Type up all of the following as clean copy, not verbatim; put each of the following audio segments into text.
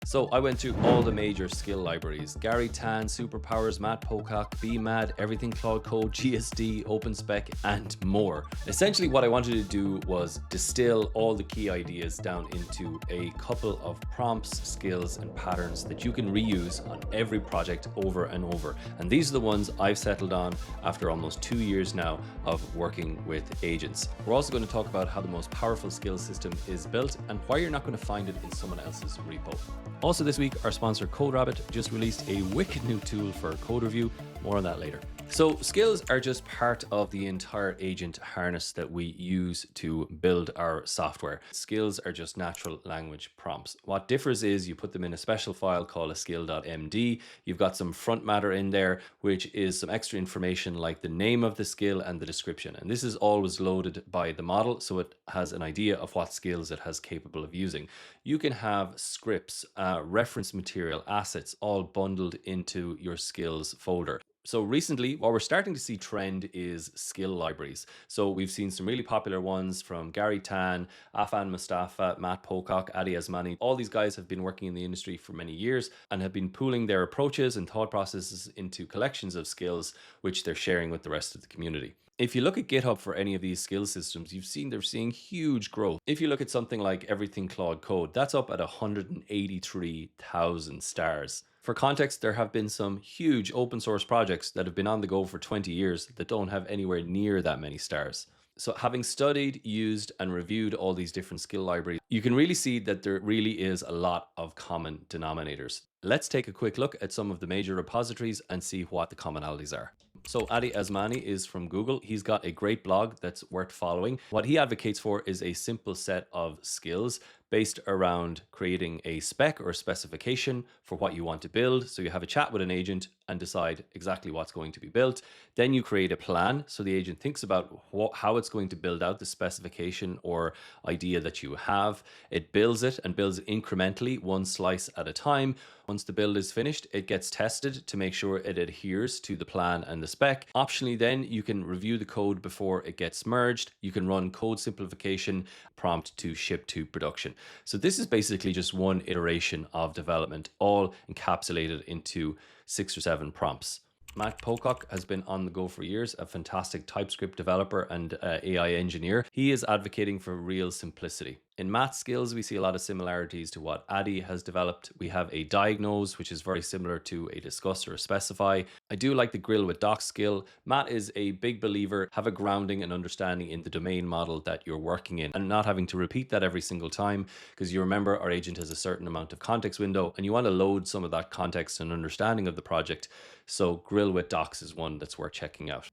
So I went through all the major skill libraries: Gary Tan, Superpowers, Matt Pocock, BMAD, Everything Claude Code, GSD, OpenSpec, and more. Essentially what I wanted to do was distill all the key ideas down into a couple of prompts, skills, and patterns that you can reuse on every project over and over. And these are the ones I've settled on after almost 2 years now of working with agents. We're also going to talk about how the most powerful skill system is built and why you're not going to find it in someone else's repo. Also this week, our sponsor CodeRabbit just released a wicked new tool for code review. More on that later. So skills are just part of the entire agent harness that we use to build our software. Skills are just natural language prompts. What differs is you put them in a special file called a skill.md. You've got some front matter in there, which is some extra information like the name of the skill and the description. And this is always loaded by the model, so it has an idea of what skills it has capable of using. You can have scripts, reference material, assets, all bundled into your skills folder. So recently, what we're starting to see trend is skill libraries. So we've seen some really popular ones from Gary Tan, Afan Mustafa, Matt Pocock, Adi Asmani. All these guys have been working in the industry for many years and have been pooling their approaches and thought processes into collections of skills, which they're sharing with the rest of the community. If you look at GitHub for any of these skill systems, you've seen they're seeing huge growth. If you look at something like Everything Claude Code, that's up at 183,000 stars. For context, there have been some huge open source projects that have been on the go for 20 years that don't have anywhere near that many stars. So having studied, used, and reviewed all these different skill libraries, you can really see that there really is a lot of common denominators. Let's take a quick look at some of the major repositories and see what the commonalities are. So Adi Asmani is from Google. He's got a great blog that's worth following. What he advocates for is a simple set of skills based around creating a spec or specification for what you want to build. So you have a chat with an agent and decide exactly what's going to be built. Then you create a plan. So the agent thinks about how it's going to build out the specification or idea that you have. It builds it and builds it incrementally, one slice at a time. Once the build is finished, it gets tested to make sure it adheres to the plan and the spec. Optionally, then you can review the code before it gets merged. You can run code simplification prompt to ship to production. So this is basically just one iteration of development, all encapsulated into 6 or 7 prompts. Matt Pocock has been on the go for years, a fantastic TypeScript developer and AI engineer. He is advocating for real simplicity. In Matt's skills, we see a lot of similarities to what Adi has developed. We have a diagnose, which is very similar to a discuss or a specify. I do like the grill with docs skill. Matt is a big believer, have a grounding and understanding in the domain model that you're working in and not having to repeat that every single time, because you remember our agent has a certain amount of context window and you want to load some of that context and understanding of the project. So grill with docs is one that's worth checking out.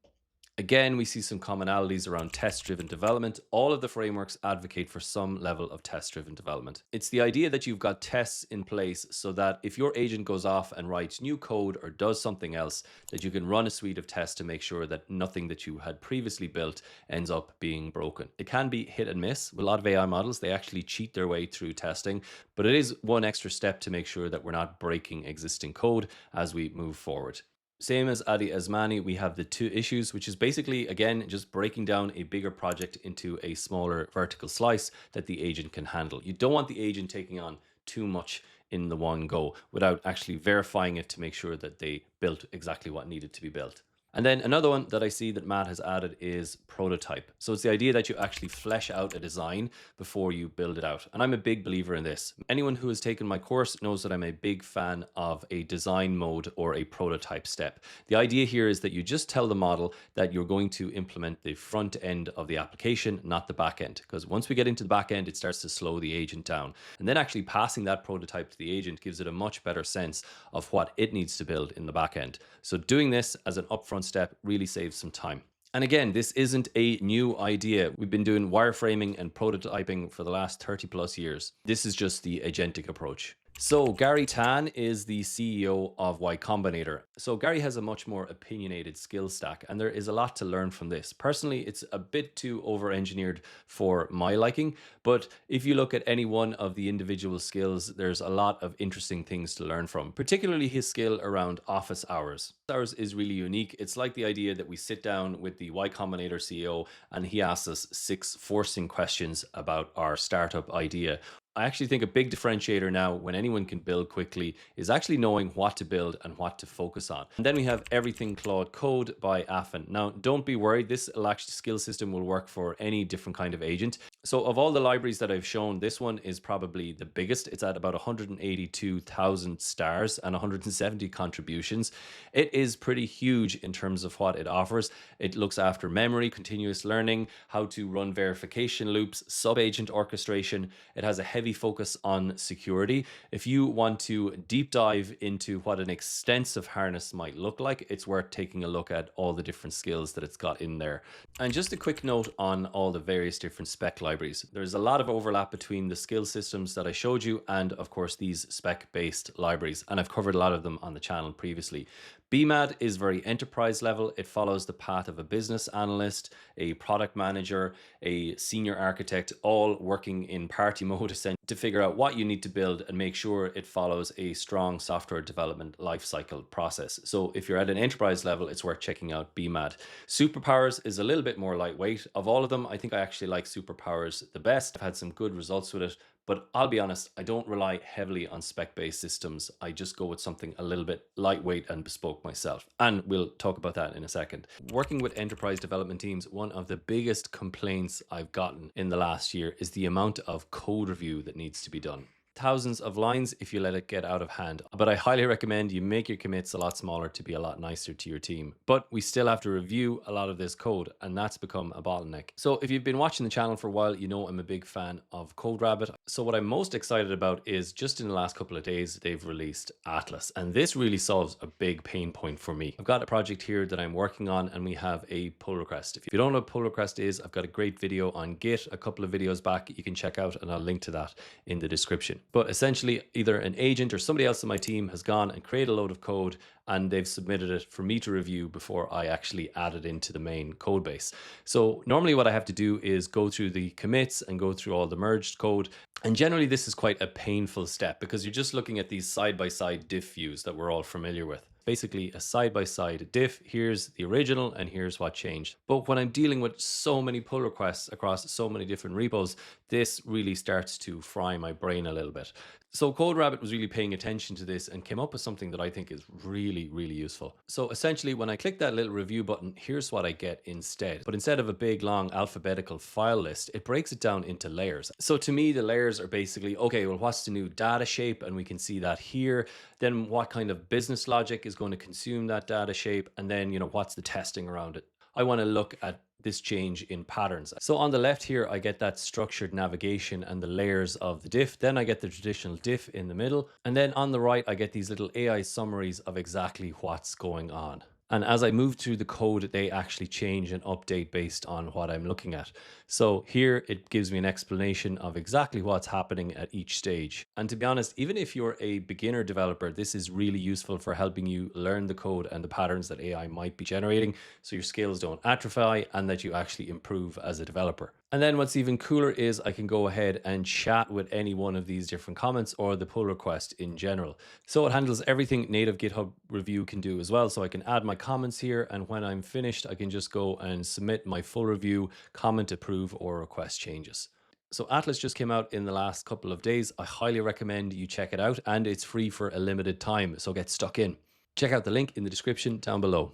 Again, we see some commonalities around test-driven development. All of the frameworks advocate for some level of test-driven development. It's the idea that you've got tests in place so that if your agent goes off and writes new code or does something else, that you can run a suite of tests to make sure that nothing that you had previously built ends up being broken. It can be hit and miss. With a lot of AI models, they actually cheat their way through testing, but it is one extra step to make sure that we're not breaking existing code as we move forward. Same as Adi Asmani, we have the 2 issues, which is basically, again, just breaking down a bigger project into a smaller vertical slice that the agent can handle. You don't want the agent taking on too much in the one go without actually verifying it to make sure that they built exactly what needed to be built. And then another one that I see that Matt has added is prototype. So it's the idea that you actually flesh out a design before you build it out. And I'm a big believer in this. Anyone who has taken my course knows that I'm a big fan of a design mode or a prototype step. The idea here is that you just tell the model that you're going to implement the front end of the application, not the back end. Because once we get into the back end, it starts to slow the agent down. And then actually passing that prototype to the agent gives it a much better sense of what it needs to build in the back end. So doing this as an upfront step really saves some time. And again, this isn't a new idea. We've been doing wireframing and prototyping for the last 30 plus years. This is just the agentic approach. So Gary Tan is the CEO of Y Combinator. So Gary has a much more opinionated skill stack, and there is a lot to learn from this. Personally, it's a bit too over-engineered for my liking, but if you look at any one of the individual skills, there's a lot of interesting things to learn from, particularly his skill around office hours. Ours is really unique. It's like the idea that we sit down with the Y Combinator CEO and he asks us 6 forcing questions about our startup idea. I actually think a big differentiator now when anyone can build quickly is actually knowing what to build and what to focus on. And then we have Everything Claude Code by Afin. Now, don't be worried, this actually skill system will work for any different kind of agent. So of all the libraries that I've shown, this one is probably the biggest. It's at about 182,000 stars and 170 contributions. It is pretty huge in terms of what it offers. It looks after memory, continuous learning, how to run verification loops, sub-agent orchestration. It has a heavy focus on security. If you want to deep dive into what an extensive harness might look like, it's worth taking a look at all the different skills that it's got in there. And just a quick note on all the various different spec libraries. There's a lot of overlap between the skill systems that I showed you and, of course, these spec-based libraries. And I've covered a lot of them on the channel previously. BMAD is very enterprise level. It follows the path of a business analyst, a product manager, a senior architect, all working in party mode essentially to figure out what you need to build and make sure it follows a strong software development lifecycle process. So if you're at an enterprise level, it's worth checking out BMAD. Superpowers is a little bit more lightweight. Of all of them, I think I actually like Superpowers the best. I've had some good results with it. But I'll be honest, I don't rely heavily on spec-based systems. I just go with something a little bit lightweight and bespoke myself. And we'll talk about that in a second. Working with enterprise development teams, one of the biggest complaints I've gotten in the last year is the amount of code review that needs to be done. Thousands of lines if you let it get out of hand. But I highly recommend you make your commits a lot smaller to be a lot nicer to your team. But we still have to review a lot of this code, and that's become a bottleneck. So if you've been watching the channel for a while, you know I'm a big fan of CodeRabbit. So what I'm most excited about is just in the last couple of days, they've released Atlas. And this really solves a big pain point for me. I've got a project here that I'm working on, and we have a pull request. If you don't know what pull request is, I've got a great video on Git, a couple of videos back you can check out, and I'll link to that in the description. But essentially, either an agent or somebody else on my team has gone and created a load of code and they've submitted it for me to review before I actually add it into the main code base. So normally what I have to do is go through the commits and go through all the merged code. And generally this is quite a painful step because you're just looking at these side-by-side diff views that we're all familiar with. Basically a side-by-side diff. Here's the original and here's what changed. But when I'm dealing with so many pull requests across so many different repos, this really starts to fry my brain a little bit. So CodeRabbit was really paying attention to this and came up with something that I think is really, really useful. So essentially when I click that little review button, here's what I get instead. But instead of a big long alphabetical file list, it breaks it down into layers. So to me, the layers are basically, okay, well, what's the new data shape? And we can see that here. Then what kind of business logic is going to consume that data shape? And then, what's the testing around it? I want to look at this change in patterns. So on the left here, I get that structured navigation and the layers of the diff. Then I get the traditional diff in the middle. And then on the right, I get these little AI summaries of exactly what's going on. And as I move through the code, they actually change and update based on what I'm looking at. So here it gives me an explanation of exactly what's happening at each stage. And to be honest, even if you're a beginner developer, this is really useful for helping you learn the code and the patterns that AI might be generating so your skills don't atrophy and that you actually improve as a developer. And then what's even cooler is I can go ahead and chat with any one of these different comments or the pull request in general. So it handles everything native GitHub review can do as well. So I can add my comments here, and when I'm finished, I can just go and submit my full review, comment, approve, or request changes. So Atlas just came out in the last couple of days. I highly recommend you check it out, and it's free for a limited time, so get stuck in. Check out the link in the description down below.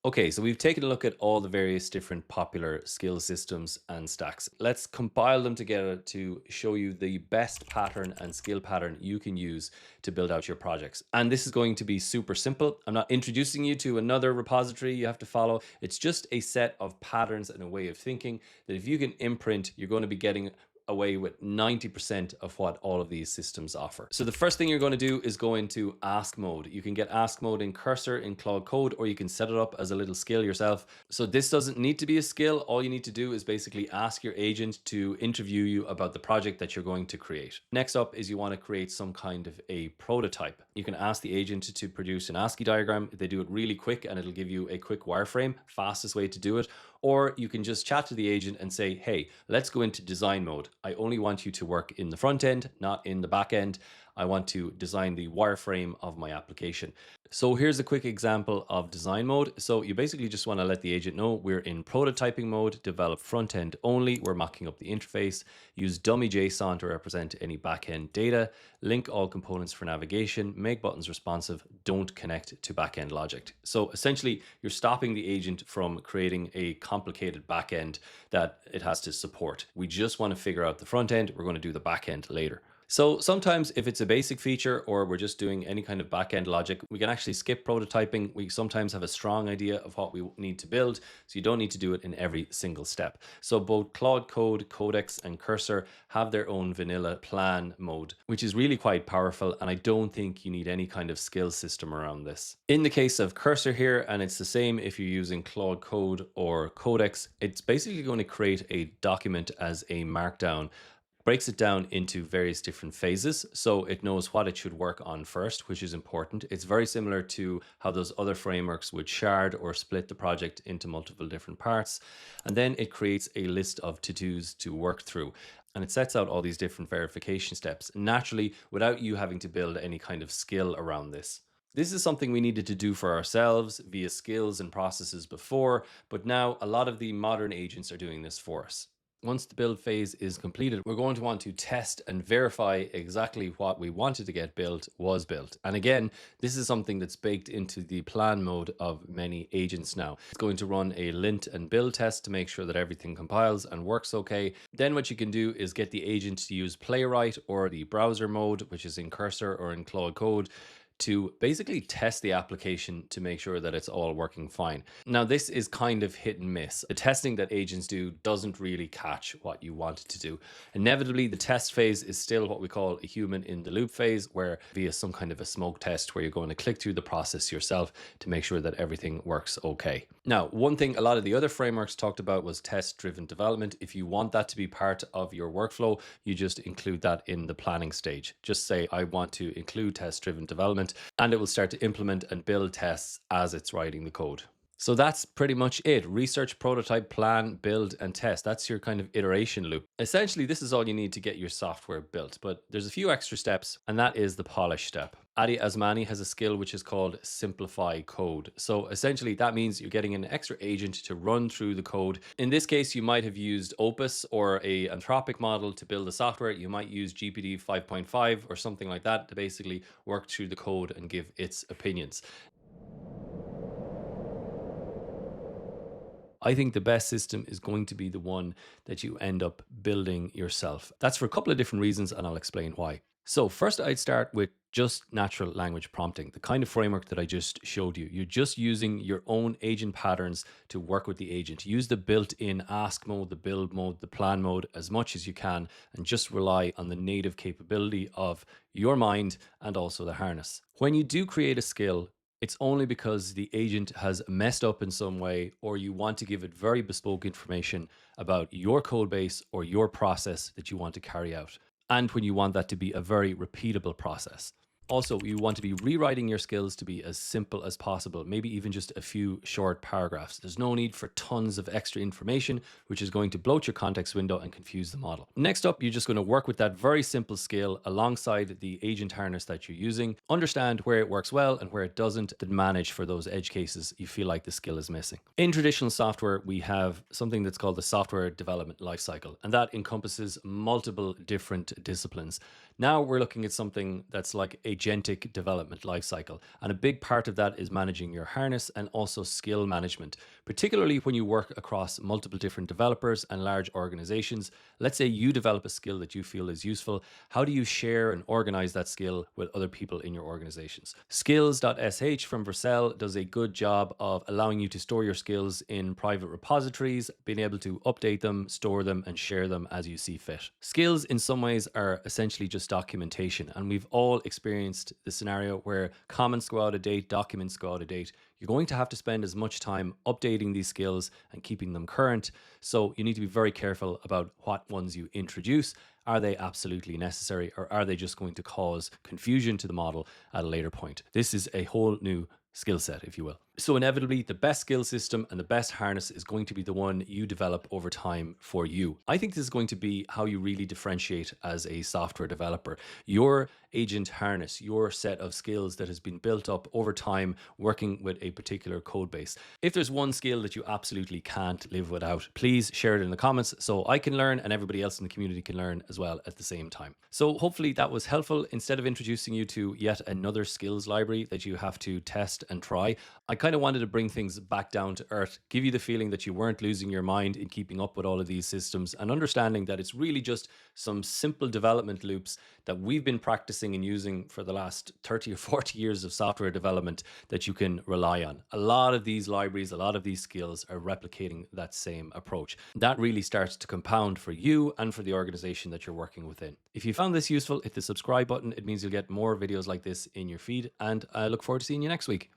Okay, so we've taken a look at all the various different popular skill systems and stacks. Let's compile them together to show you the best pattern and skill pattern you can use to build out your projects. And this is going to be super simple. I'm not introducing you to another repository you have to follow. It's just a set of patterns and a way of thinking that if you can imprint, you're going to be getting away with 90% of what all of these systems offer. So the first thing you're going to do is go into ask mode. You can get ask mode in Cursor in Claude Code, or you can set it up as a little skill yourself. So this doesn't need to be a skill. All you need to do is basically ask your agent to interview you about the project that you're going to create. Next up is you want to create some kind of a prototype. You can ask the agent to produce an ASCII diagram. They do it really quick and it'll give you a quick wireframe, fastest way to do it. Or you can just chat to the agent and say, hey, let's go into design mode. I only want you to work in the front end, not in the back end. I want to design the wireframe of my application. So here's a quick example of design mode. So you basically just want to let the agent know we're in prototyping mode, develop front end only, we're mocking up the interface, use dummy JSON to represent any backend data, link all components for navigation, make buttons responsive, don't connect to backend logic. So essentially, you're stopping the agent from creating a complicated backend that it has to support. We just want to figure out the front end, we're going to do the backend later. So sometimes if it's a basic feature or we're just doing any kind of backend logic, we can actually skip prototyping. We sometimes have a strong idea of what we need to build, so you don't need to do it in every single step. So both Claude Code, Codex, and Cursor have their own vanilla plan mode, which is really quite powerful, and I don't think you need any kind of skill system around this. In the case of Cursor here, and it's the same if you're using Claude Code or Codex, it's basically going to create a document as a markdown, breaks it down into various different phases so it knows what it should work on first, which is important. It's very similar to how those other frameworks would shard or split the project into multiple different parts. And then it creates a list of to-dos to work through. And it sets out all these different verification steps naturally without you having to build any kind of skill around this. This is something we needed to do for ourselves via skills and processes before, but now a lot of the modern agents are doing this for us. Once the build phase is completed, we're going to want to test and verify exactly what we wanted to get built was built. And again, this is something that's baked into the plan mode of many agents now. It's going to run a lint and build test to make sure that everything compiles and works okay. Then what you can do is get the agent to use Playwright or the browser mode, which is in Cursor or in Claude Code, to basically test the application to make sure that it's all working fine. Now, this is kind of hit and miss. The testing that agents do doesn't really catch what you want it to do. Inevitably, the test phase is still what we call a human in the loop phase, where via some kind of a smoke test where you're going to click through the process yourself to make sure that everything works okay. Now, one thing a lot of the other frameworks talked about was test-driven development. If you want that to be part of your workflow, you just include that in the planning stage. Just say, I want to include test-driven development, and it will start to implement and build tests as it's writing the code. So that's pretty much it. Research, prototype, plan, build, and test. That's your kind of iteration loop. Essentially, this is all you need to get your software built, but there's a few extra steps, and that is the polish step. Adi Asmani has a skill which is called simplify code. So essentially that means you're getting an extra agent to run through the code. In this case, you might have used Opus or a Anthropic model to build the software. You might use GPT 5.5 or something like that to basically work through the code and give its opinions. I think the best system is going to be the one that you end up building yourself. That's for a couple of different reasons, and I'll explain why. So first, I'd start with just natural language prompting, the kind of framework that I just showed you. You're just using your own agent patterns to work with the agent. Use the built-in ask mode, the build mode, the plan mode as much as you can, and just rely on the native capability of your mind and also the harness. When you do create a skill, it's only because the agent has messed up in some way, or you want to give it very bespoke information about your code base or your process that you want to carry out. And when you want that to be a very repeatable process. Also, you want to be rewriting your skills to be as simple as possible, maybe even just a few short paragraphs. There's no need for tons of extra information, which is going to bloat your context window and confuse the model. Next up, you're just going to work with that very simple skill alongside the agent harness that you're using, understand where it works well and where it doesn't, then manage for those edge cases you feel like the skill is missing. In traditional software, we have something that's called the software development lifecycle, and that encompasses multiple different disciplines. Now we're looking at something that's like agentic development lifecycle. And a big part of that is managing your harness and also skill management, particularly when you work across multiple different developers and large organizations. Let's say you develop a skill that you feel is useful. How do you share and organize that skill with other people in your organizations? Skills.sh from Vercel does a good job of allowing you to store your skills in private repositories, being able to update them, store them, and share them as you see fit. Skills in some ways are essentially just documentation, and we've all experienced the scenario where comments go out of date, documents go out of date. You're going to have to spend as much time updating these skills and keeping them current. So you need to be very careful about what ones you introduce. Are they absolutely necessary, or are they just going to cause confusion to the model at a later point? This is a whole new skill set, if you will. So, inevitably, the best skill system and the best harness is going to be the one you develop over time for you. I think this is going to be how you really differentiate as a software developer. Your agent harness, your set of skills that has been built up over time working with a particular code base. If there's one skill that you absolutely can't live without, please share it in the comments so I can learn and everybody else in the community can learn as well at the same time. So, hopefully, that was helpful. Instead of introducing you to yet another skills library that you have to test and try, I kind of wanted to bring things back down to earth, give you the feeling that you weren't losing your mind in keeping up with all of these systems, and understanding that it's really just some simple development loops that we've been practicing and using for the last 30 or 40 years of software development that you can rely on. A lot of these libraries, a lot of these skills are replicating that same approach. That really starts to compound for you and for the organization that you're working within. If you found this useful, hit the subscribe button. It means you'll get more videos like this in your feed, and I look forward to seeing you next week.